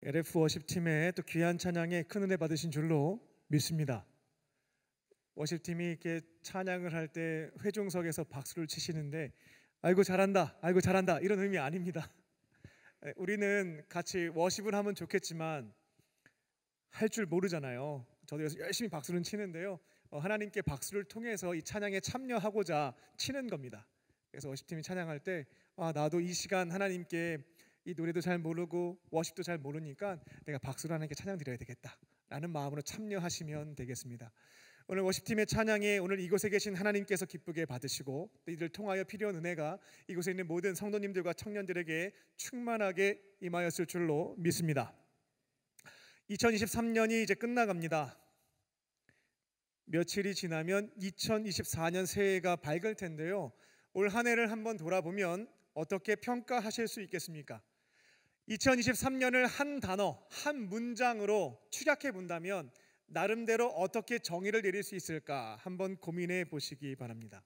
LF 워십팀의 또 귀한 찬양에 큰 은혜 받으신 줄로 믿습니다. 워십팀이 이렇게 찬양을 할 때 회중석에서 박수를 치시는데 아이고 잘한다, 아이고 잘한다 이런 의미 아닙니다. 우리는 같이 워십을 하면 좋겠지만 할 줄 모르잖아요. 저도 그래서 열심히 박수는 치는데요. 하나님께 박수를 통해서 이 찬양에 참여하고자 치는 겁니다. 그래서 워십팀이 찬양할 때 나도 이 시간 하나님께 이 노래도 잘 모르고 워십도 잘 모르니까 내가 박수를 하나님께 찬양 드려야 되겠다 라는 마음으로 참여하시면 되겠습니다. 오늘 워십팀의 찬양에 오늘 이곳에 계신 하나님께서 기쁘게 받으시고 또 이들 통하여 필요한 은혜가 이곳에 있는 모든 성도님들과 청년들에게 충만하게 임하였을 줄로 믿습니다. 2023년이 이제 끝나갑니다. 며칠이 지나면 2024년 새해가 밝을 텐데요. 올 한 해를 한번 돌아보면 어떻게 평가하실 수 있겠습니까? 2023년을 한 단어, 한 문장으로 축약해 본다면 나름대로 어떻게 정의를 내릴 수 있을까 한번 고민해 보시기 바랍니다.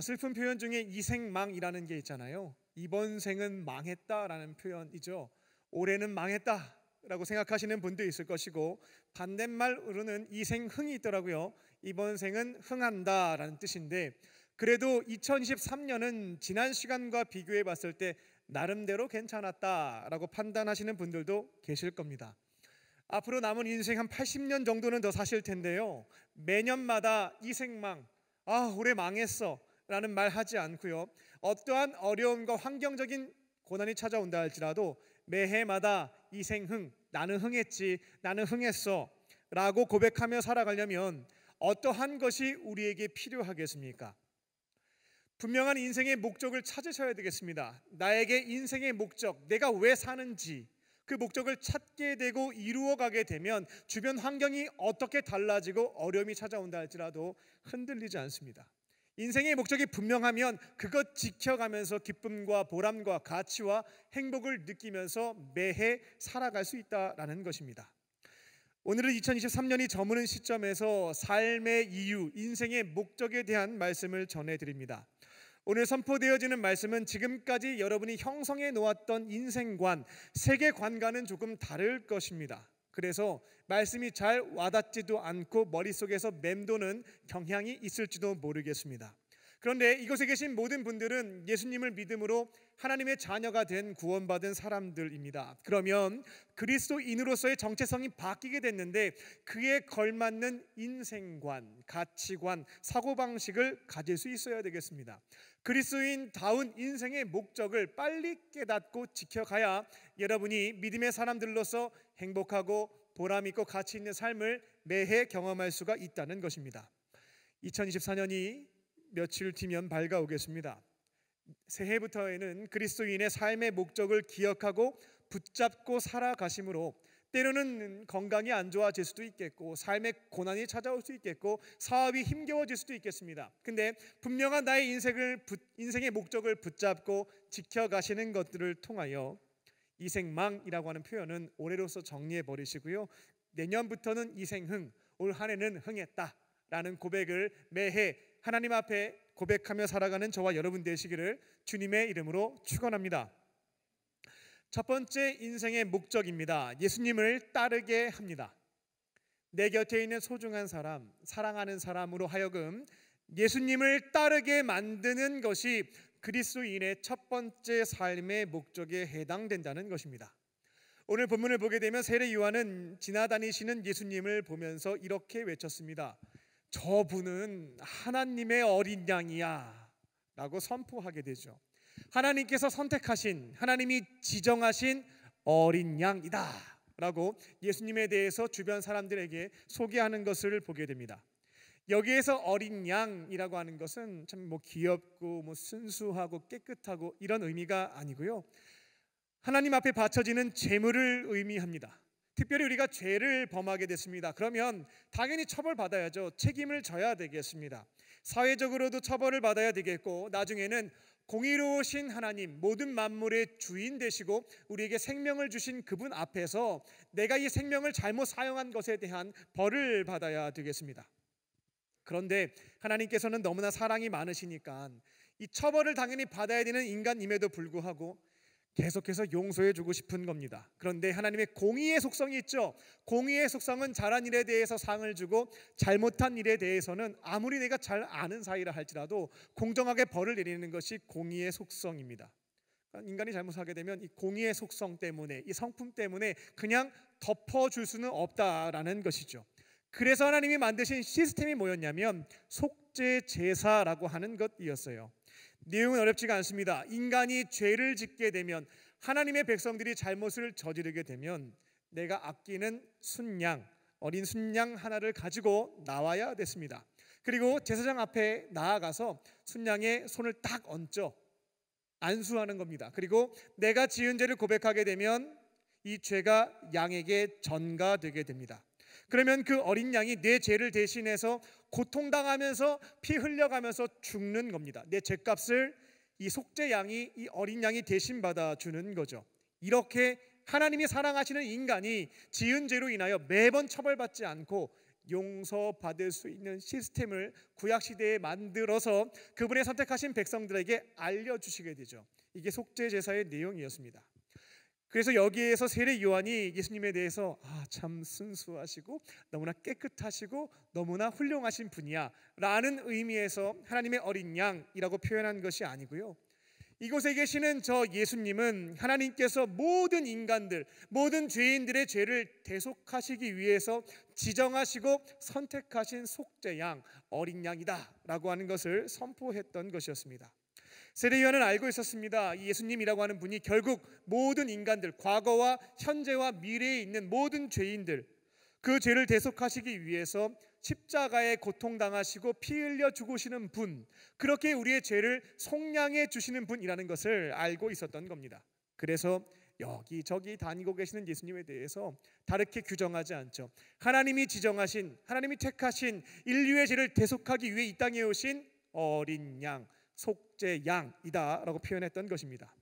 슬픈 표현 중에 이생망이라는 게 있잖아요. 이번 생은 망했다라는 표현이죠. 올해는 망했다라고 생각하시는 분도 있을 것이고 반대말로는 이생흥이 있더라고요. 이번 생은 흥한다라는 뜻인데 그래도 2023년은 지난 시간과 비교해 봤을 때 나름대로 괜찮았다라고 판단하시는 분들도 계실 겁니다. 앞으로 남은 인생 한 80년 정도는 더 사실 텐데요. 매년마다 이생망, 올해 망했어 라는 말 하지 않고요. 어떠한 어려움과 환경적인 고난이 찾아온다 할지라도 매해마다 이생흥, 나는 흥했지, 나는 흥했어 라고 고백하며 살아가려면 어떠한 것이 우리에게 필요하겠습니까? 분명한 인생의 목적을 찾으셔야 되겠습니다. 나에게 인생의 목적, 내가 왜 사는지 그 목적을 찾게 되고 이루어가게 되면 주변 환경이 어떻게 달라지고 어려움이 찾아온다 할지라도 흔들리지 않습니다. 인생의 목적이 분명하면 그것 지켜가면서 기쁨과 보람과 가치와 행복을 느끼면서 매해 살아갈 수 있다는 것입니다. 오늘은 2023년이 저무는 시점에서 삶의 이유, 인생의 목적에 대한 말씀을 전해드립니다. 오늘 선포되어지는 말씀은 지금까지 여러분이 형성해 놓았던 인생관, 세계관과는 조금 다를 것입니다. 그래서 말씀이 잘 와닿지도 않고 머릿속에서 맴도는 경향이 있을지도 모르겠습니다. 그런데 이곳에 계신 모든 분들은 예수님을 믿음으로 하나님의 자녀가 된 구원받은 사람들입니다. 그러면 그리스도인으로서의 정체성이 바뀌게 됐는데 그에 걸맞는 인생관, 가치관, 사고방식을 가질 수 있어야 되겠습니다. 그리스도인다운 인생의 목적을 빨리 깨닫고 지켜가야 여러분이 믿음의 사람들로서 행복하고 보람있고 가치 있는 삶을 매해 경험할 수가 있다는 것입니다. 2024년이 며칠 뒤면 밝아오겠습니다. 새해부터에는 그리스도인의 삶의 목적을 기억하고 붙잡고 살아가심으로 때로는 건강이 안 좋아질 수도 있겠고 삶의 고난이 찾아올 수 있겠고 사업이 힘겨워질 수도 있겠습니다. 근데 분명한 나의 인생의 목적을 붙잡고 지켜가시는 것들을 통하여 이생망이라고 하는 표현은 올해로서 정리해 버리시고요. 내년부터는 이생흥, 올 한 해는 흥했다라는 고백을 매해 하나님 앞에 고백하며 살아가는 저와 여러분 되시기를 주님의 이름으로 축원합니다. 첫 번째 인생의 목적입니다. 예수님을 따르게 합니다. 내 곁에 있는 소중한 사람, 사랑하는 사람으로 하여금 예수님을 따르게 만드는 것이 그리스도인의 첫 번째 삶의 목적에 해당된다는 것입니다. 오늘 본문을 보게 되면 세례 요한은 지나다니시는 예수님을 보면서 이렇게 외쳤습니다. 저분은 하나님의 어린 양이야 라고 선포하게 되죠. 하나님께서 선택하신, 하나님이 지정하신 어린 양이다 라고 예수님에 대해서 주변 사람들에게 소개하는 것을 보게 됩니다. 여기에서 어린 양이라고 하는 것은 참 귀엽고 순수하고 깨끗하고 이런 의미가 아니고요, 하나님 앞에 바쳐지는 제물을 의미합니다. 특별히 우리가 죄를 범하게 됐습니다. 그러면 당연히 처벌받아야죠. 책임을 져야 되겠습니다. 사회적으로도 처벌을 받아야 되겠고 나중에는 공의로우신 하나님, 모든 만물의 주인 되시고 우리에게 생명을 주신 그분 앞에서 내가 이 생명을 잘못 사용한 것에 대한 벌을 받아야 되겠습니다. 그런데 하나님께서는 너무나 사랑이 많으시니까 이 처벌을 당연히 받아야 되는 인간임에도 불구하고 계속해서 용서해 주고 싶은 겁니다. 그런데 하나님의 공의의 속성이 있죠. 공의의 속성은 잘한 일에 대해서 상을 주고 잘못한 일에 대해서는 아무리 내가 잘 아는 사이라 할지라도 공정하게 벌을 내리는 것이 공의의 속성입니다. 인간이 잘못하게 되면 이 공의의 속성 때문에, 이 성품 때문에 그냥 덮어줄 수는 없다라는 것이죠. 그래서 하나님이 만드신 시스템이 뭐였냐면 속죄 제사라고 하는 것이었어요. 내용은 어렵지가 않습니다. 인간이 죄를 짓게 되면, 하나님의 백성들이 잘못을 저지르게 되면 내가 아끼는 순양, 어린 순양 하나를 가지고 나와야 됐습니다. 그리고 제사장 앞에 나아가서 순양의 손을 딱 얹죠. 안수하는 겁니다. 그리고 내가 지은 죄를 고백하게 되면 이 죄가 양에게 전가되게 됩니다. 그러면 그 어린 양이 내 죄를 대신해서 고통당하면서 피 흘려가면서 죽는 겁니다. 내 죄값을 이 속죄 양이, 이 어린 양이 대신 받아주는 거죠. 이렇게 하나님이 사랑하시는 인간이 지은 죄로 인하여 매번 처벌받지 않고 용서받을 수 있는 시스템을 구약시대에 만들어서 그분의 선택하신 백성들에게 알려주시게 되죠. 이게 속죄 제사의 내용이었습니다. 그래서 여기에서 세례 요한이 예수님에 대해서 참 순수하시고 너무나 깨끗하시고 너무나 훌륭하신 분이야 라는 의미에서 하나님의 어린 양이라고 표현한 것이 아니고요, 이곳에 계시는 저 예수님은 하나님께서 모든 인간들, 모든 죄인들의 죄를 대속하시기 위해서 지정하시고 선택하신 속죄양, 어린 양이다 라고 하는 것을 선포했던 것이었습니다. 세례 요한은 알고 있었습니다. 이 예수님이라고 하는 분이 결국 모든 인간들, 과거와 현재와 미래에 있는 모든 죄인들, 그 죄를 대속하시기 위해서 십자가에 고통당하시고 피 흘려 죽으시는 분, 그렇게 우리의 죄를 속량해 주시는 분이라는 것을 알고 있었던 겁니다. 그래서 여기저기 다니고 계시는 예수님에 대해서 다르게 규정하지 않죠. 하나님이 지정하신, 하나님이 택하신 인류의 죄를 대속하기 위해 이 땅에 오신 어린 양, 속죄 양이다 라고 표현했던 것입니다.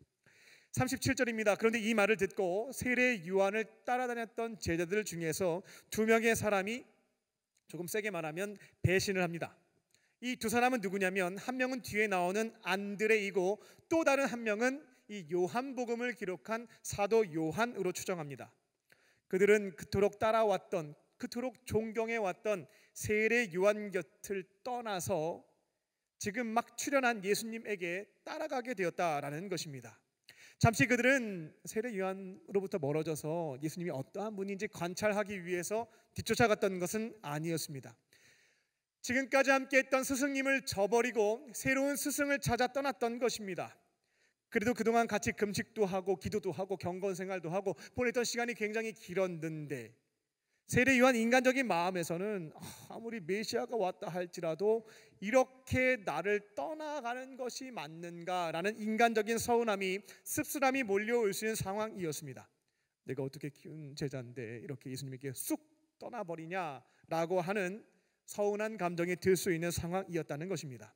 37절입니다. 그런데 이 말을 듣고 세례 요한을 따라다녔던 제자들 중에서 두 명의 사람이, 조금 세게 말하면 배신을 합니다. 이 두 사람은 누구냐면, 한 명은 뒤에 나오는 안드레이고 또 다른 한 명은 이 요한복음을 기록한 사도 요한으로 추정합니다. 그들은 그토록 따라왔던, 그토록 존경해왔던 세례 요한 곁을 떠나서 지금 막 출현한 예수님에게 따라가게 되었다라는 것입니다. 잠시 그들은 세례 요한으로부터 멀어져서 예수님이 어떠한 분인지 관찰하기 위해서 뒤쫓아갔던 것은 아니었습니다. 지금까지 함께했던 스승님을 저버리고 새로운 스승을 찾아 떠났던 것입니다. 그래도 그동안 같이 금식도 하고 기도도 하고 경건 생활도 하고 보냈던 시간이 굉장히 길었는데, 세례 요한 인간적인 마음에서는 아무리 메시아가 왔다 할지라도 이렇게 나를 떠나가는 것이 맞는가라는 인간적인 서운함이, 씁쓸함이 몰려올 수 있는 상황이었습니다. 내가 어떻게 키운 제자인데 이렇게 예수님에게 쑥 떠나버리냐라고 하는 서운한 감정이 들 수 있는 상황이었다는 것입니다.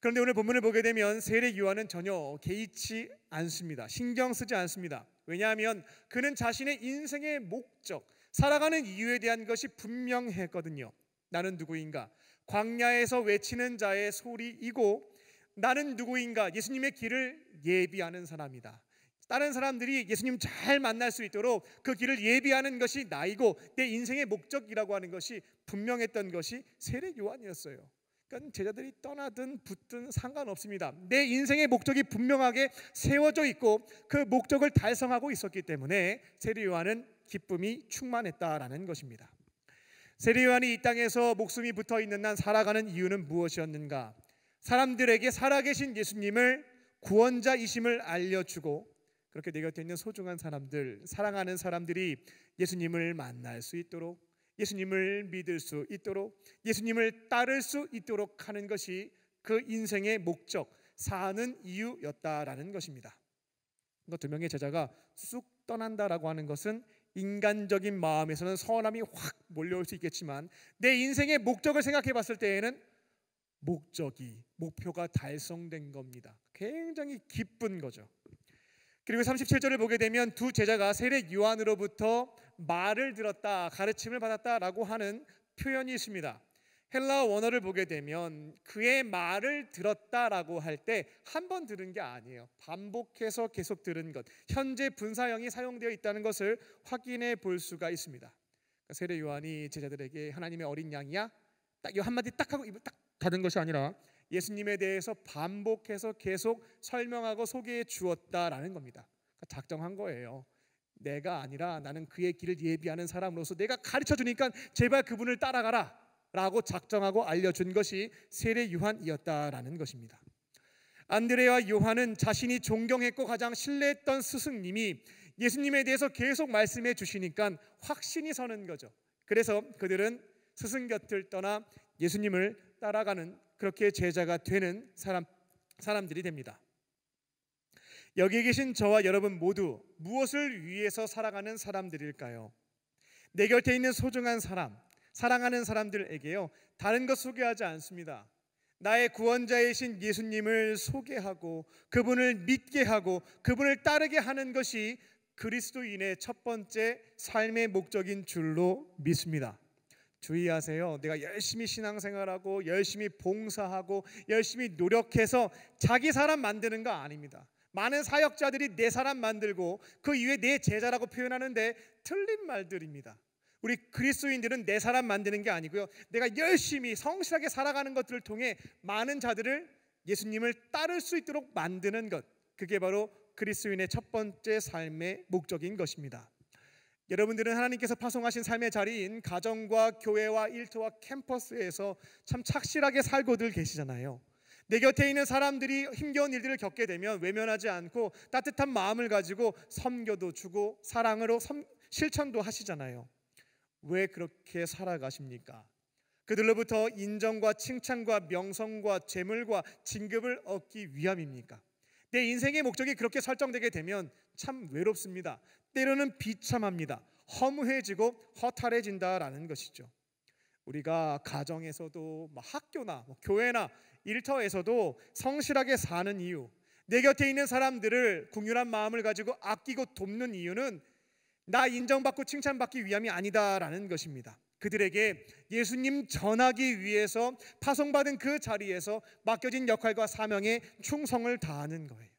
그런데 오늘 본문을 보게 되면 세례 요한은 전혀 개의치 않습니다. 신경 쓰지 않습니다. 왜냐하면 그는 자신의 인생의 목적, 살아가는 이유에 대한 것이 분명했거든요. 나는 누구인가? 광야에서 외치는 자의 소리이고, 나는 누구인가? 예수님의 길을 예비하는 사람이다. 다른 사람들이 예수님 잘 만날 수 있도록 그 길을 예비하는 것이 나이고 내 인생의 목적이라고 하는 것이 분명했던 것이 세례 요한이었어요. 그러니까 제자들이 떠나든 붙든 상관없습니다. 내 인생의 목적이 분명하게 세워져 있고 그 목적을 달성하고 있었기 때문에 세례 요한은 기쁨이 충만했다라는 것입니다. 세례 요한이 이 땅에서 목숨이 붙어있는 한 살아가는 이유는 무엇이었는가? 사람들에게 살아계신 예수님을 구원자이심을 알려주고, 그렇게 내 곁에 있는 소중한 사람들, 사랑하는 사람들이 예수님을 만날 수 있도록, 예수님을 믿을 수 있도록, 예수님을 따를 수 있도록 하는 것이 그 인생의 목적, 사는 이유였다라는 것입니다. 두 명의 제자가 쑥 떠난다라고 하는 것은 인간적인 마음에서는 서운함이 확 몰려올 수 있겠지만, 내 인생의 목적을 생각해 봤을 때에는 목표가 달성된 겁니다. 굉장히 기쁜 거죠. 그리고 37절을 보게 되면 두 제자가 세례 요한으로부터 말을 들었다, 가르침을 받았다라고 하는 표현이 있습니다. 헬라어 원어를 보게 되면 그의 말을 들었다라고 할 때 한 번 들은 게 아니에요. 반복해서 계속 들은 것, 현재 분사형이 사용되어 있다는 것을 확인해 볼 수가 있습니다. 세례 요한이 제자들에게 하나님의 어린 양이야? 딱 이 한마디 딱 하고 입을 딱 닫은 것이 아니라 예수님에 대해서 반복해서 계속 설명하고 소개해 주었다라는 겁니다. 작정한 거예요. 내가 아니라 나는 그의 길을 예비하는 사람으로서 내가 가르쳐 주니까 제발 그분을 따라가라 라고 작정하고 알려준 것이 세례 요한이었다라는 것입니다. 안드레와 요한은 자신이 존경했고 가장 신뢰했던 스승님이 예수님에 대해서 계속 말씀해 주시니까 확신이 서는 거죠. 그래서 그들은 스승 곁을 떠나 예수님을 따라가는, 그렇게 제자가 되는 사람들이 됩니다. 여기 계신 저와 여러분 모두 무엇을 위해서 살아가는 사람들일까요? 내 곁에 있는 소중한 사람, 사랑하는 사람들에게요, 다른 것 소개하지 않습니다. 나의 구원자이신 예수님을 소개하고 그분을 믿게 하고 그분을 따르게 하는 것이 그리스도인의 첫 번째 삶의 목적인 줄로 믿습니다. 주의하세요. 내가 열심히 신앙생활하고 열심히 봉사하고 열심히 노력해서 자기 사람 만드는 거 아닙니다. 많은 사역자들이 내 사람 만들고 그 이후에 내 제자라고 표현하는데 틀린 말들입니다. 우리 그리스도인들은 내 사람 만드는 게 아니고요, 내가 열심히 성실하게 살아가는 것들을 통해 많은 자들을 예수님을 따를 수 있도록 만드는 것, 그게 바로 그리스도인의 첫 번째 삶의 목적인 것입니다. 여러분들은 하나님께서 파송하신 삶의 자리인 가정과 교회와 일터와 캠퍼스에서 참 착실하게 살고들 계시잖아요. 내 곁에 있는 사람들이 힘겨운 일들을 겪게 되면 외면하지 않고 따뜻한 마음을 가지고 섬겨도 주고 사랑으로 실천도 하시잖아요. 왜 그렇게 살아가십니까? 그들로부터 인정과 칭찬과 명성과 재물과 진급을 얻기 위함입니까? 내 인생의 목적이 그렇게 설정되게 되면 참 외롭습니다. 때로는 비참합니다. 허무해지고 허탈해진다라는 것이죠. 우리가 가정에서도 학교나 교회나 일터에서도 성실하게 사는 이유, 내 곁에 있는 사람들을 긍휼한 마음을 가지고 아끼고 돕는 이유는 나 인정받고 칭찬받기 위함이 아니다라는 것입니다. 그들에게 예수님 전하기 위해서 파송받은 그 자리에서 맡겨진 역할과 사명에 충성을 다하는 거예요.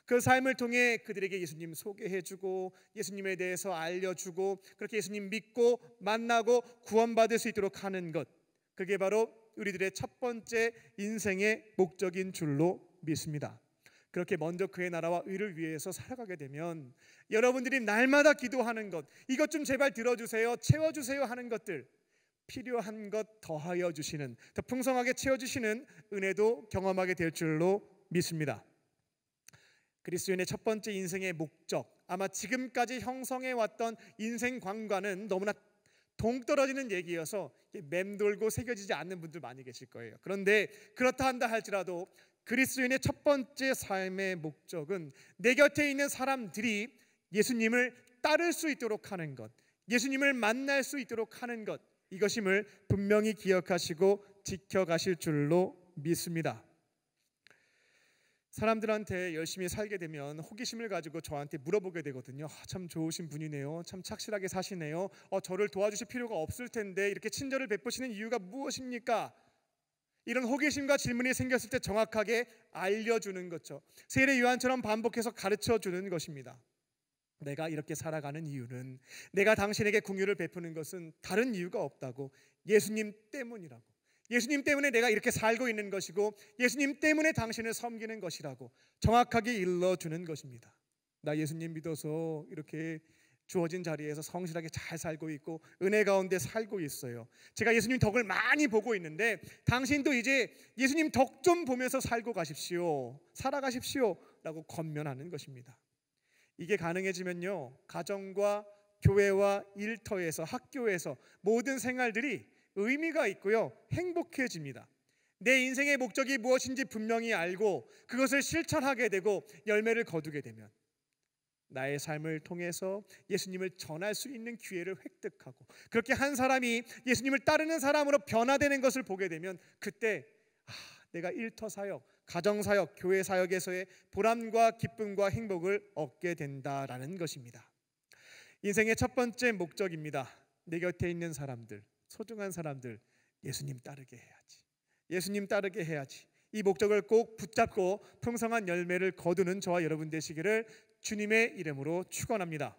그 삶을 통해 그들에게 예수님 소개해주고 예수님에 대해서 알려주고 그렇게 예수님 믿고 만나고 구원받을 수 있도록 하는 것, 그게 바로 우리들의 첫 번째 인생의 목적인 줄로 믿습니다. 그렇게 먼저 그의 나라와 의를 위해서 살아가게 되면 여러분들이 날마다 기도하는 것, 이것 좀 제발 들어주세요, 채워주세요 하는 것들, 필요한 것 더하여 주시는, 더 풍성하게 채워주시는 은혜도 경험하게 될 줄로 믿습니다. 그리스도인의 첫 번째 인생의 목적, 아마 지금까지 형성해왔던 인생관과는 너무나 동떨어지는 얘기여서 맴돌고 새겨지지 않는 분들 많이 계실 거예요. 그런데 그렇다 한다 할지라도 그리스도인의 첫 번째 삶의 목적은 내 곁에 있는 사람들이 예수님을 따를 수 있도록 하는 것, 예수님을 만날 수 있도록 하는 것, 이것임을 분명히 기억하시고 지켜가실 줄로 믿습니다. 사람들한테 열심히 살게 되면 호기심을 가지고 저한테 물어보게 되거든요. 참 좋으신 분이네요. 참 착실하게 사시네요. 저를 도와주실 필요가 없을 텐데 이렇게 친절을 베푸시는 이유가 무엇입니까? 이런 호기심과 질문이 생겼을 때 정확하게 알려주는 거죠. 세례 요한처럼 반복해서 가르쳐주는 것입니다. 내가 이렇게 살아가는 이유는, 내가 당신에게 긍휼을 베푸는 것은 다른 이유가 없다고, 예수님 때문이라고, 예수님 때문에 내가 이렇게 살고 있는 것이고 예수님 때문에 당신을 섬기는 것이라고 정확하게 일러주는 것입니다. 나 예수님 믿어서 이렇게 주어진 자리에서 성실하게 잘 살고 있고 은혜 가운데 살고 있어요. 제가 예수님 덕을 많이 보고 있는데 당신도 이제 예수님 덕 좀 보면서 살고 가십시오, 살아가십시오 라고 권면하는 것입니다. 이게 가능해지면요, 가정과 교회와 일터에서 학교에서 모든 생활들이 의미가 있고요, 행복해집니다. 내 인생의 목적이 무엇인지 분명히 알고 그것을 실천하게 되고 열매를 거두게 되면 나의 삶을 통해서 예수님을 전할 수 있는 기회를 획득하고 그렇게 한 사람이 예수님을 따르는 사람으로 변화되는 것을 보게 되면 그때 내가 일터 사역, 가정 사역, 교회 사역에서의 보람과 기쁨과 행복을 얻게 된다라는 것입니다. 인생의 첫 번째 목적입니다. 내 곁에 있는 사람들, 소중한 사람들, 예수님 따르게 해야지. 예수님 따르게 해야지. 이 목적을 꼭 붙잡고 풍성한 열매를 거두는 저와 여러분 되시기를 주님의 이름으로 축원합니다.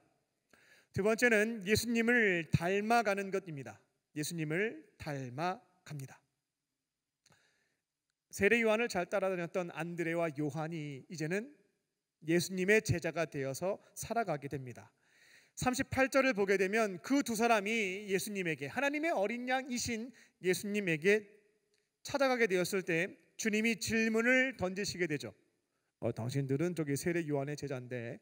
두 번째는 예수님을 닮아가는 것입니다. 예수님을 닮아갑니다. 세례 요한을 잘 따라다녔던 안드레와 요한이 이제는 예수님의 제자가 되어서 살아가게 됩니다. 38절을 보게 되면 그 두 사람이 예수님에게, 하나님의 어린 양이신 예수님에게 찾아가게 되었을 때 주님이 질문을 던지시게 되죠. 당신들은 저기 세례 요한의 제자인데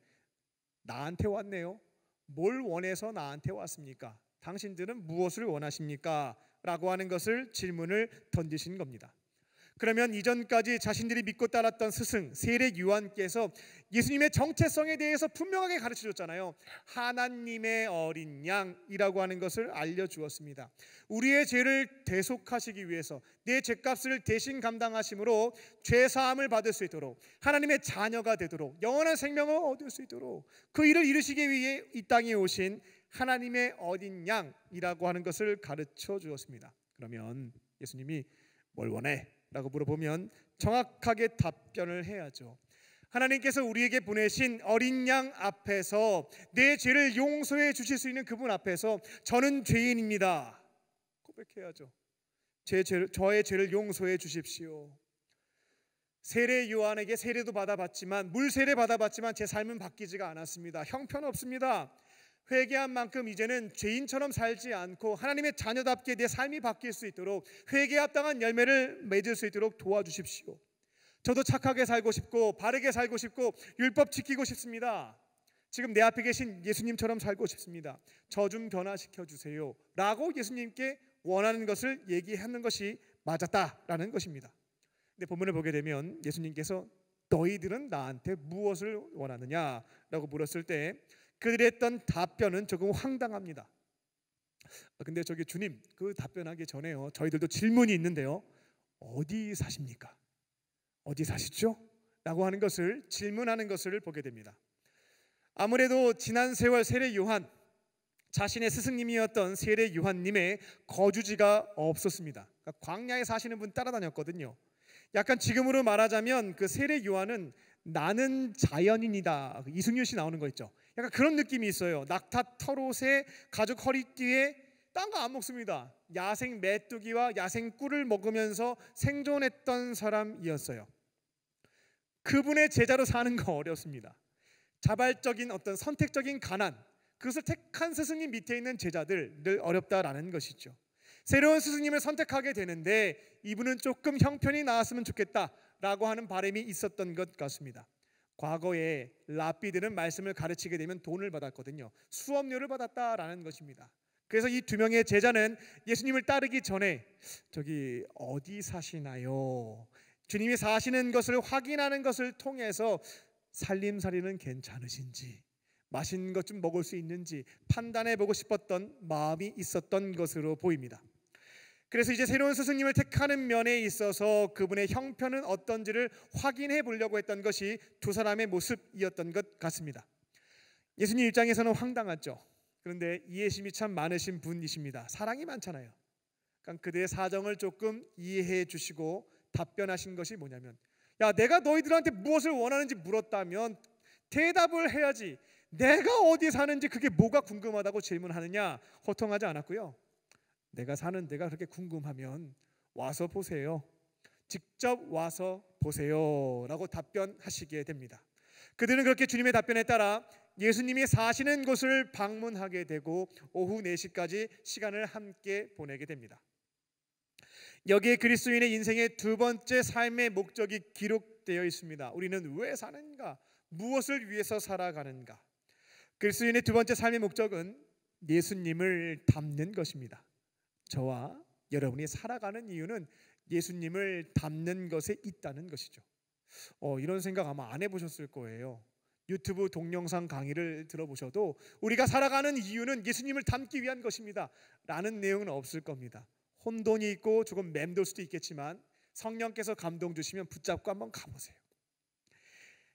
나한테 왔네요. 뭘 원해서 나한테 왔습니까? 당신들은 무엇을 원하십니까? 라고 하는 것을 질문을 던지신 겁니다. 그러면 이전까지 자신들이 믿고 따랐던 스승 세례 요한께서 예수님의 정체성에 대해서 분명하게 가르쳐줬잖아요. 하나님의 어린 양이라고 하는 것을 알려주었습니다. 우리의 죄를 대속하시기 위해서 내 죄값을 대신 감당하심으로 죄사함을 받을 수 있도록, 하나님의 자녀가 되도록, 영원한 생명을 얻을 수 있도록 그 일을 이루시기 위해 이 땅에 오신 하나님의 어린 양이라고 하는 것을 가르쳐 주었습니다. 그러면 예수님이 뭘 원해? 라고 물어보면 정확하게 답변을 해야죠. 하나님께서 우리에게 보내신 어린 양 앞에서 내 죄를 용서해 주실 수 있는 그분 앞에서 저는 죄인입니다. 고백해야죠. 저의 죄를 용서해 주십시오. 세례 요한에게 세례도 받아봤지만, 물세례 받아봤지만 제 삶은 바뀌지가 않았습니다. 형편없습니다. 회개한 만큼 이제는 죄인처럼 살지 않고 하나님의 자녀답게 내 삶이 바뀔 수 있도록, 회개에 합당한 열매를 맺을 수 있도록 도와주십시오. 저도 착하게 살고 싶고 바르게 살고 싶고 율법 지키고 싶습니다. 지금 내 앞에 계신 예수님처럼 살고 싶습니다. 저 좀 변화시켜 주세요 라고 예수님께 원하는 것을 얘기하는 것이 맞았다라는 것입니다. 근데 본문을 보게 되면 예수님께서 너희들은 나한테 무엇을 원하느냐라고 물었을 때 그들이 했던 답변은 조금 황당합니다. 근데 저기 주님, 그 답변하기 전에요, 저희들도 질문이 있는데요, 어디 사십니까? 어디 사시죠? 라고 하는 것을 질문하는 것을 보게 됩니다. 아무래도 지난 세월 세례 요한, 자신의 스승님이었던 세례 요한님의 거주지가 없었습니다. 그러니까 광야에 사시는 분 따라다녔거든요. 약간 지금으로 말하자면 그 세례 요한은 나는 자연인이다, 이승윤 씨 나오는 거 있죠. 약간 그런 느낌이 있어요. 낙타 털옷에 가죽 허리띠에 딴 거 안 먹습니다. 야생 메뚜기와 야생 꿀을 먹으면서 생존했던 사람이었어요. 그분의 제자로 사는 거 어렵습니다. 자발적인 어떤 선택적인 가난, 그것을 택한 스승님 밑에 있는 제자들 늘 어렵다라는 것이죠. 새로운 스승님을 선택하게 되는데 이분은 조금 형편이 나았으면 좋겠다라고 하는 바람이 있었던 것 같습니다. 과거에 랍비들은 말씀을 가르치게 되면 돈을 받았거든요. 수업료를 받았다라는 것입니다. 그래서 이 두 명의 제자는 예수님을 따르기 전에 저기 어디 사시나요? 주님이 사시는 것을 확인하는 것을 통해서 살림살이는 괜찮으신지, 맛있는 것 좀 먹을 수 있는지 판단해 보고 싶었던 마음이 있었던 것으로 보입니다. 그래서 이제 새로운 스승님을 택하는 면에 있어서 그분의 형편은 어떤지를 확인해 보려고 했던 것이 두 사람의 모습이었던 것 같습니다. 예수님 입장에서는 황당하죠. 그런데 이해심이 참 많으신 분이십니다. 사랑이 많잖아요. 그러니까 그들의 사정을 조금 이해해 주시고 답변하신 것이 뭐냐면, 야, 내가 너희들한테 무엇을 원하는지 물었다면 대답을 해야지, 내가 어디 사는지 그게 뭐가 궁금하다고 질문하느냐, 호통하지 않았고요. 내가 사는 데가 그렇게 궁금하면 와서 보세요. 직접 와서 보세요 라고 답변하시게 됩니다. 그들은 그렇게 주님의 답변에 따라 예수님이 사시는 곳을 방문하게 되고 오후 4시까지 시간을 함께 보내게 됩니다. 여기에 그리스도인의 인생의 두 번째 삶의 목적이 기록되어 있습니다. 우리는 왜 사는가? 무엇을 위해서 살아가는가? 그리스도인의 두 번째 삶의 목적은 예수님을 닮는 것입니다. 저와 여러분이 살아가는 이유는 예수님을 닮는 것에 있다는 것이죠. 이런 생각 아마 안 해보셨을 거예요. 유튜브 동영상 강의를 들어보셔도 우리가 살아가는 이유는 예수님을 닮기 위한 것입니다 라는 내용은 없을 겁니다. 혼돈이 있고 조금 맴돌 수도 있겠지만 성령께서 감동 주시면 붙잡고 한번 가보세요.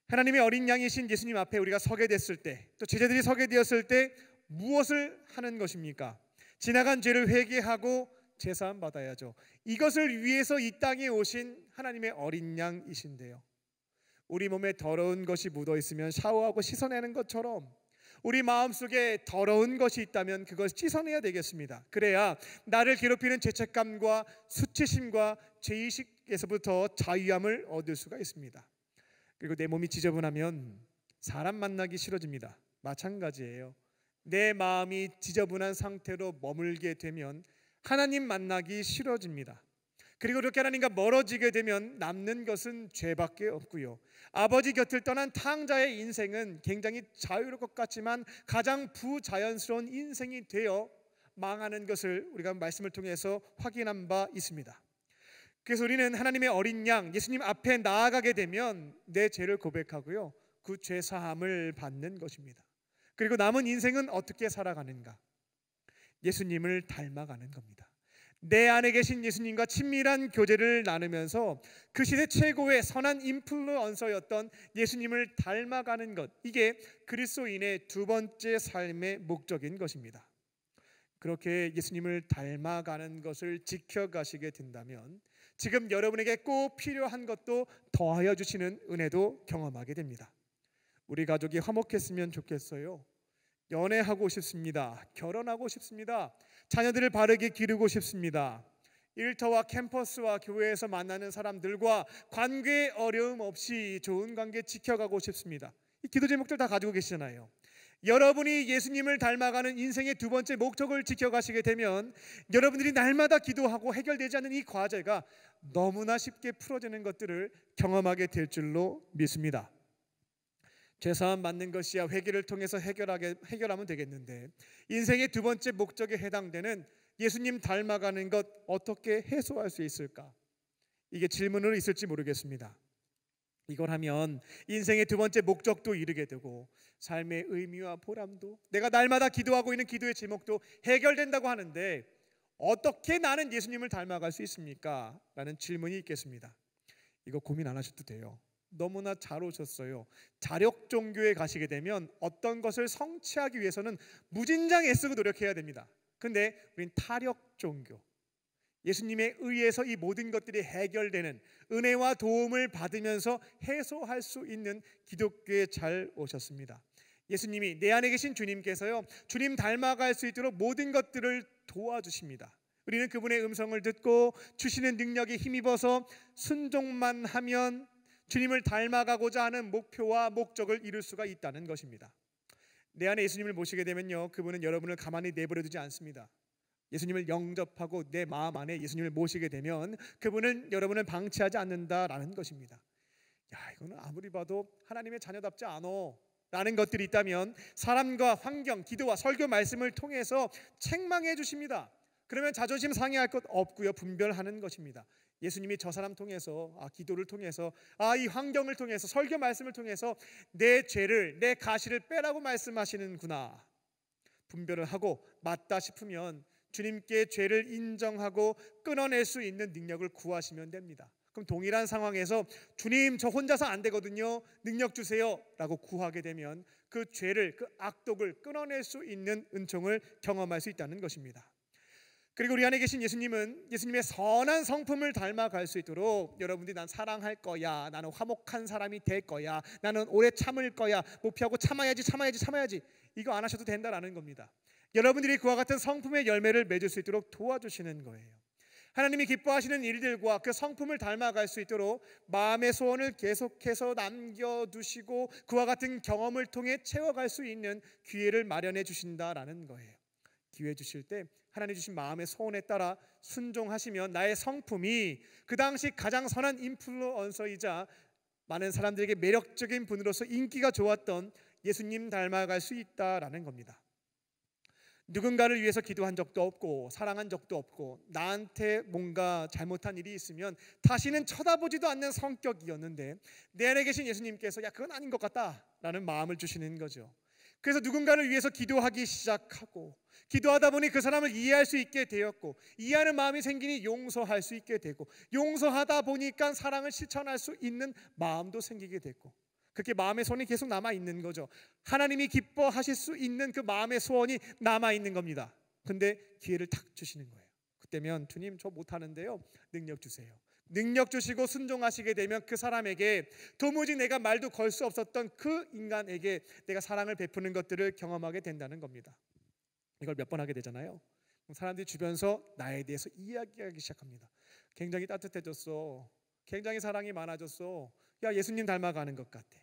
하나님의 어린 양이신 예수님 앞에 우리가 서게 됐을 때, 또 제자들이 서게 되었을 때 무엇을 하는 것입니까? 지나간 죄를 회개하고 제사함 받아야죠. 이것을 위해서 이 땅에 오신 하나님의 어린 양이신데요, 우리 몸에 더러운 것이 묻어 있으면 샤워하고 씻어내는 것처럼 우리 마음속에 더러운 것이 있다면 그걸 씻어내야 되겠습니다. 그래야 나를 괴롭히는 죄책감과 수치심과 죄의식에서부터 자유함을 얻을 수가 있습니다. 그리고 내 몸이 지저분하면 사람 만나기 싫어집니다. 마찬가지예요. 내 마음이 지저분한 상태로 머물게 되면 하나님 만나기 싫어집니다. 그리고 그렇게 하나님과 멀어지게 되면 남는 것은 죄밖에 없고요, 아버지 곁을 떠난 탕자의 인생은 굉장히 자유로울 것 같지만 가장 부자연스러운 인생이 되어 망하는 것을 우리가 말씀을 통해서 확인한 바 있습니다. 그래서 우리는 하나님의 어린 양 예수님 앞에 나아가게 되면 내 죄를 고백하고요, 그 죄 사함을 받는 것입니다. 그리고 남은 인생은 어떻게 살아가는가? 예수님을 닮아가는 겁니다. 내 안에 계신 예수님과 친밀한 교제를 나누면서 그 시대 최고의 선한 인플루언서였던 예수님을 닮아가는 것, 이게 그리스도인의 두 번째 삶의 목적인 것입니다. 그렇게 예수님을 닮아가는 것을 지켜가시게 된다면 지금 여러분에게 꼭 필요한 것도 더하여 주시는 은혜도 경험하게 됩니다. 우리 가족이 화목했으면 좋겠어요. 연애하고 싶습니다. 결혼하고 싶습니다. 자녀들을 바르게 기르고 싶습니다. 일터와 캠퍼스와 교회에서 만나는 사람들과 관계에 어려움 없이 좋은 관계 지켜가고 싶습니다. 이 기도 제목들 다 가지고 계시잖아요. 여러분이 예수님을 닮아가는 인생의 두 번째 목적을 지켜가시게 되면 여러분들이 날마다 기도하고 해결되지 않는 이 과제가 너무나 쉽게 풀어지는 것들을 경험하게 될 줄로 믿습니다. 죄사함 받는 것이야 회개를 통해서 해결하면 되겠는데, 인생의 두 번째 목적에 해당되는 예수님 닮아가는 것 어떻게 해소할 수 있을까? 이게 질문으로 있을지 모르겠습니다. 이걸 하면 인생의 두 번째 목적도 이루게 되고 삶의 의미와 보람도, 내가 날마다 기도하고 있는 기도의 제목도 해결된다고 하는데 어떻게 나는 예수님을 닮아갈 수 있습니까? 라는 질문이 있겠습니다. 이거 고민 안 하셔도 돼요. 너무나 잘 오셨어요. 자력 종교에 가시게 되면 어떤 것을 성취하기 위해서는 무진장 애쓰고 노력해야 됩니다. 근데 우린 타력 종교, 예수님에 의해서 이 모든 것들이 해결되는 은혜와 도움을 받으면서 해소할 수 있는 기독교에 잘 오셨습니다. 예수님이, 내 안에 계신 주님께서요, 주님 닮아갈 수 있도록 모든 것들을 도와주십니다. 우리는 그분의 음성을 듣고 주시는 능력에 힘입어서 순종만 하면 주님을 닮아가고자 하는 목표와 목적을 이룰 수가 있다는 것입니다. 내 안에 예수님을 모시게 되면요, 그분은 여러분을 가만히 내버려 두지 않습니다. 예수님을 영접하고 내 마음 안에 예수님을 모시게 되면 그분은 여러분을 방치하지 않는다라는 것입니다. 야, 이거는 아무리 봐도 하나님의 자녀답지 않아 라는 것들이 있다면 사람과 환경, 기도와 설교 말씀을 통해서 책망해 주십니다. 그러면 자존심 상해할 것 없고요, 분별하는 것입니다. 예수님이 저 사람 통해서, 기도를 통해서, 이 환경을 통해서, 설교 말씀을 통해서 내 죄를, 내 가시를 빼라고 말씀하시는구나. 분별을 하고 맞다 싶으면 주님께 죄를 인정하고 끊어낼 수 있는 능력을 구하시면 됩니다. 그럼 동일한 상황에서 주님, 저 혼자서 안 되거든요, 능력 주세요 라고 구하게 되면 그 죄를, 그 악독을 끊어낼 수 있는 은총을 경험할 수 있다는 것입니다. 그리고 우리 안에 계신 예수님은 예수님의 선한 성품을 닮아갈 수 있도록 여러분들이 난 사랑할 거야, 나는 화목한 사람이 될 거야, 나는 오래 참을 거야, 목표하고 참아야지 이거 안 하셔도 된다라는 겁니다. 여러분들이 그와 같은 성품의 열매를 맺을 수 있도록 도와주시는 거예요. 하나님이 기뻐하시는 일들과 그 성품을 닮아갈 수 있도록 마음의 소원을 계속해서 남겨두시고 그와 같은 경험을 통해 채워갈 수 있는 기회를 마련해 주신다라는 거예요. 기회 주실 때 하나님 주신 마음의 소원에 따라 순종하시면 나의 성품이 그 당시 가장 선한 인플루언서이자 많은 사람들에게 매력적인 분으로서 인기가 좋았던 예수님 닮아갈 수 있다라는 겁니다. 누군가를 위해서 기도한 적도 없고 사랑한 적도 없고 나한테 뭔가 잘못한 일이 있으면 다시는 쳐다보지도 않는 성격이었는데 내 안에 계신 예수님께서 그건 아닌 것 같다 라는 마음을 주시는 거죠. 그래서 누군가를 위해서 기도하기 시작하고 기도하다 보니 그 사람을 이해할 수 있게 되었고 이해하는 마음이 생기니 용서할 수 있게 되고 용서하다 보니까 사랑을 실천할 수 있는 마음도 생기게 됐고 그렇게 마음의 소원이 계속 남아있는 거죠. 하나님이 기뻐하실 수 있는 그 마음의 소원이 남아있는 겁니다. 근데 기회를 탁 주시는 거예요. 때면 주님 저 못하는데요, 능력 주세요. 능력 주시고 순종하시게 되면 그 사람에게 도무지 내가 말도 걸 수 없었던 그 인간에게 내가 사랑을 베푸는 것들을 경험하게 된다는 겁니다. 이걸 몇 번 하게 되잖아요. 사람들이 주변에서 나에 대해서 이야기하기 시작합니다. 굉장히 따뜻해졌어. 굉장히 사랑이 많아졌어. 야, 예수님 닮아가는 것 같아.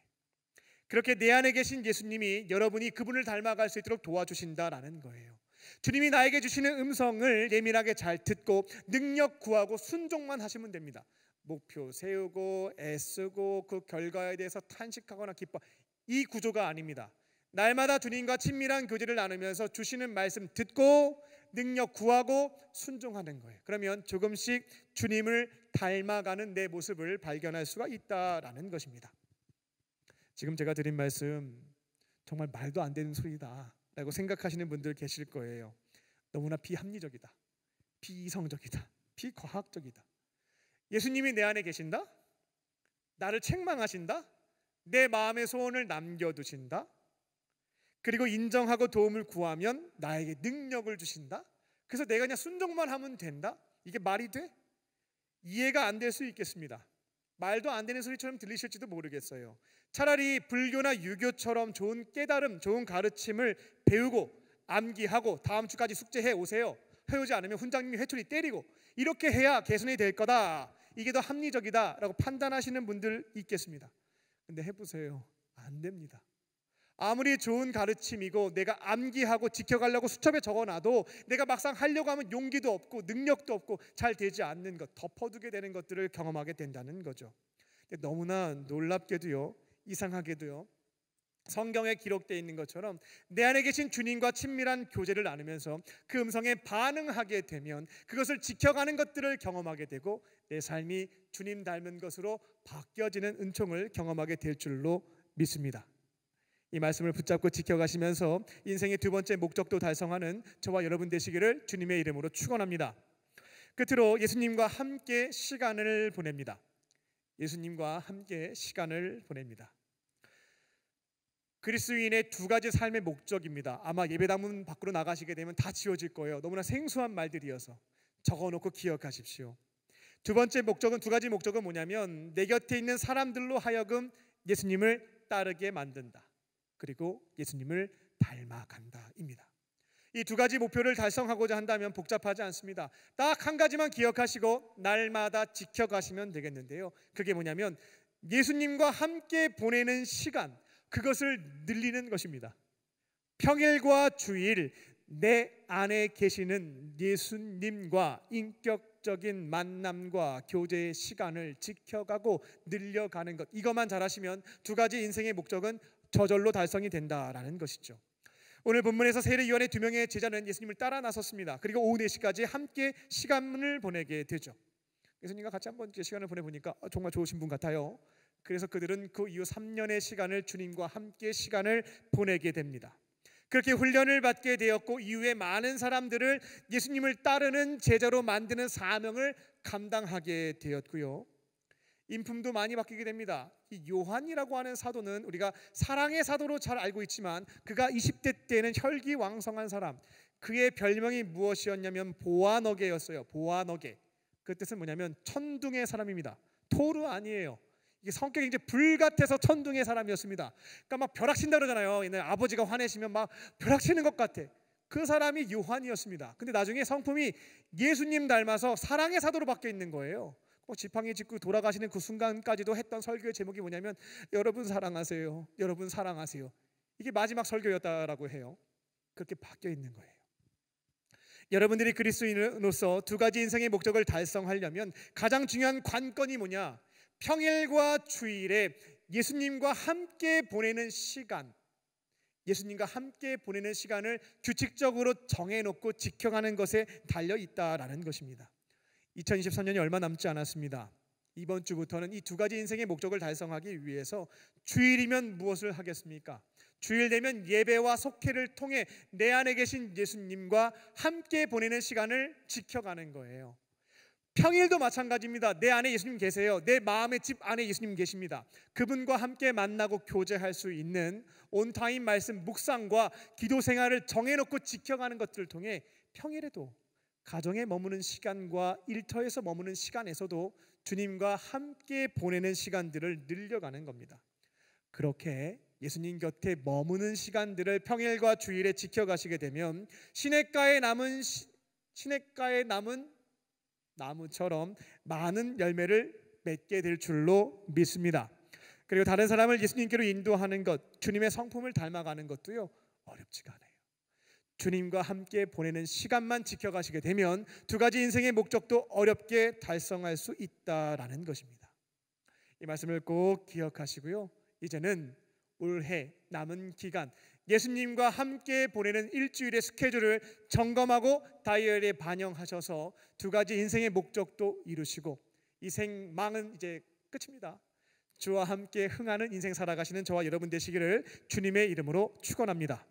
그렇게 내 안에 계신 예수님이 여러분이 그분을 닮아갈 수 있도록 도와주신다라는 거예요. 주님이 나에게 주시는 음성을 예민하게 잘 듣고 능력 구하고 순종만 하시면 됩니다. 목표 세우고 애쓰고 그 결과에 대해서 탄식하거나 기뻐, 이 구조가 아닙니다. 날마다 주님과 친밀한 교제를 나누면서 주시는 말씀 듣고 능력 구하고 순종하는 거예요. 그러면 조금씩 주님을 닮아가는 내 모습을 발견할 수가 있다라는 것입니다. 지금 제가 드린 말씀 정말 말도 안 되는 소리다 라고 생각하시는 분들 계실 거예요. 너무나 비합리적이다, 비이성적이다, 비과학적이다. 예수님이 내 안에 계신다? 나를 책망하신다? 내 마음의 소원을 남겨두신다? 그리고 인정하고 도움을 구하면 나에게 능력을 주신다? 그래서 내가 그냥 순종만 하면 된다? 이게 말이 돼? 이해가 안 될 수 있겠습니다. 말도 안 되는 소리처럼 들리실지도 모르겠어요. 차라리 불교나 유교처럼 좋은 깨달음, 좋은 가르침을 배우고 암기하고 다음 주까지 숙제해 오세요. 해오지 않으면 훈장님이 회초리 때리고 이렇게 해야 개선이 될 거다, 이게 더 합리적이다 라고 판단하시는 분들 있겠습니다. 근데 해보세요. 안 됩니다. 아무리 좋은 가르침이고 내가 암기하고 지켜가려고 수첩에 적어놔도 내가 막상 하려고 하면 용기도 없고 능력도 없고 잘 되지 않는 것, 덮어두게 되는 것들을 경험하게 된다는 거죠. 너무나 놀랍게도요, 이상하게도요, 성경에 기록되어 있는 것처럼 내 안에 계신 주님과 친밀한 교제를 나누면서 그 음성에 반응하게 되면 그것을 지켜가는 것들을 경험하게 되고 내 삶이 주님 닮은 것으로 바뀌어지는 은총을 경험하게 될 줄로 믿습니다. 이 말씀을 붙잡고 지켜가시면서 인생의 두 번째 목적도 달성하는 저와 여러분 되시기를 주님의 이름으로 축원합니다. 끝으로 예수님과 함께 시간을 보냅니다. 예수님과 함께 시간을 보냅니다. 그리스도인의 두 가지 삶의 목적입니다. 아마 예배당문 밖으로 나가시게 되면 다 지워질 거예요. 너무나 생소한 말들이어서 적어놓고 기억하십시오. 두 번째 목적은, 두 가지 목적은 뭐냐면 내 곁에 있는 사람들로 하여금 예수님을 따르게 만든다, 그리고 예수님을 닮아간다입니다. 이 두 가지 목표를 달성하고자 한다면 복잡하지 않습니다. 딱 한 가지만 기억하시고 날마다 지켜가시면 되겠는데요, 그게 뭐냐면 예수님과 함께 보내는 시간, 그것을 늘리는 것입니다. 평일과 주일 내 안에 계시는 예수님과 인격적인 만남과 교제의 시간을 지켜가고 늘려가는 것, 이것만 잘하시면 두 가지 인생의 목적은 저절로 달성이 된다라는 것이죠. 오늘 본문에서 세례요한의 두 명의 제자는 예수님을 따라 나섰습니다. 그리고 오후 4시까지 함께 시간을 보내게 되죠. 예수님과 같이 한번 시간을 보내보니까 정말 좋으신 분 같아요. 그래서 그들은 그 이후 3년의 시간을 주님과 함께 시간을 보내게 됩니다. 그렇게 훈련을 받게 되었고 이후에 많은 사람들을 예수님을 따르는 제자로 만드는 사명을 감당하게 되었고요, 인품도 많이 바뀌게 됩니다. 이 요한이라고 하는 사도는 우리가 사랑의 사도로 잘 알고 있지만 그가 20대 때는 혈기왕성한 사람, 그의 별명이 무엇이었냐면 보아너게였어요. 보아너게, 그 뜻은 뭐냐면 천둥의 사람입니다. 토르 아니에요. 이게 성격이 이제 불같아서 천둥의 사람이었습니다. 그러니까 막 벼락친다 그러잖아요. 옛날 아버지가 화내시면 막 벼락치는 것 같아. 그 사람이 요한이었습니다. 근데 나중에 성품이 예수님 닮아서 사랑의 사도로 바뀌어 있는 거예요. 지팡이 짚고 돌아가시는 그 순간까지도 했던 설교의 제목이 뭐냐면 여러분 사랑하세요, 여러분 사랑하세요. 이게 마지막 설교였다라고 해요. 그렇게 바뀌어 있는 거예요. 여러분들이 그리스도인으로서 두 가지 인생의 목적을 달성하려면 가장 중요한 관건이 뭐냐? 평일과 주일에 예수님과 함께 보내는 시간, 예수님과 함께 보내는 시간을 규칙적으로 정해놓고 지켜가는 것에 달려있다라는 것입니다. 2023년이 얼마 남지 않았습니다. 이번 주부터는 이 두 가지 인생의 목적을 달성하기 위해서 주일이면 무엇을 하겠습니까? 주일 되면 예배와 속회를 통해 내 안에 계신 예수님과 함께 보내는 시간을 지켜가는 거예요. 평일도 마찬가지입니다. 내 안에 예수님 계세요. 내 마음의 집 안에 예수님 계십니다. 그분과 함께 만나고 교제할 수 있는 온타임 말씀 묵상과 기도 생활을 정해놓고 지켜가는 것들을 통해 평일에도 가정에 머무는 시간과 일터에서 머무는 시간에서도 주님과 함께 보내는 시간들을 늘려가는 겁니다. 그렇게 예수님 곁에 머무는 시간들을 평일과 주일에 지켜가시게 되면 시냇가에 남은 나무처럼 많은 열매를 맺게 될 줄로 믿습니다. 그리고 다른 사람을 예수님께로 인도하는 것, 주님의 성품을 닮아가는 것도요, 어렵지가 않아요. 주님과 함께 보내는 시간만 지켜가시게 되면 두 가지 인생의 목적도 어렵게 달성할 수 있다라는 것입니다. 이 말씀을 꼭 기억하시고요, 이제는 올해 남은 기간 예수님과 함께 보내는 일주일의 스케줄을 점검하고 다이어리에 반영하셔서 두 가지 인생의 목적도 이루시고 이 생망은 이제 끝입니다. 주와 함께 흥하는 인생 살아가시는 저와 여러분 되시기를 주님의 이름으로 축원합니다.